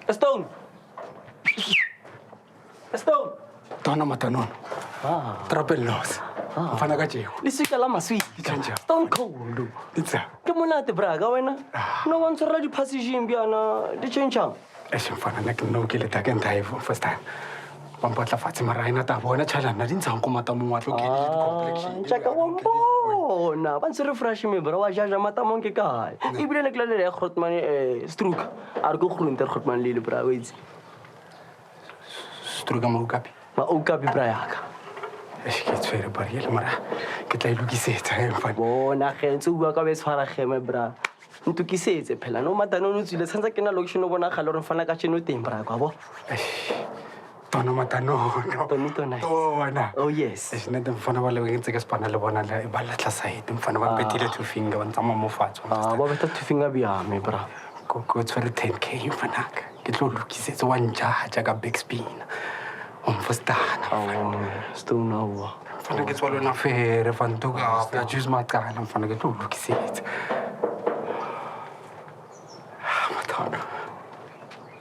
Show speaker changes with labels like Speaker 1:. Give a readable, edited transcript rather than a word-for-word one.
Speaker 1: Stone. Stone.
Speaker 2: Dona Matanon. Trapellos. Mfana ka Jehu.
Speaker 1: Lisika la maswi.
Speaker 2: Kanjang?
Speaker 1: Stone Cold.
Speaker 2: Ditsa.
Speaker 1: Ke monate braga wena. No one tshwara di-passageng bjana di changchang.
Speaker 2: Eish mfana nna ke nna o ke leta ke ntaefo first time. Ba mpatla fatshe mara ena ta bona chalana di ntshang ko mata mongwe wa tlokele di-complexion.
Speaker 1: Tšaka wa mbona ba ntse refresh me bra wa jaja matamong ke kae ebile ne ke lalela ya Grootman Strook a re ke Groenter Grootman le bra o itse
Speaker 2: Struga mo kapi.
Speaker 1: ma o ka bi bra yaka
Speaker 2: Eish ke tshwere bariele mara ke tla ilokisetsa mfana.
Speaker 1: bona ge ntse bua ka be tshwara geme bra ntukisetse phela no matano no tsile tshantsa ke na location o bona gale re mfana ka tsheno teng bra kwa bo
Speaker 2: Dona Matanon.
Speaker 1: Tonito nice.
Speaker 2: Dona.
Speaker 1: Oh yes.
Speaker 2: Eish nna mfana ba le ntse ke spana le bona le ba latla side mfana ba betile two finger ba ntama mo fatshe.
Speaker 1: Ba beta tufinga bia me bra
Speaker 2: Go tshwere 10k mfana ka. Ke tlo lokisetsa wa njaja ka back spin. Umfostana.
Speaker 1: Stone awa
Speaker 2: Mfana ke tswalo na fere fantuka ya juice maqala mfana ke tlo lokisetsa.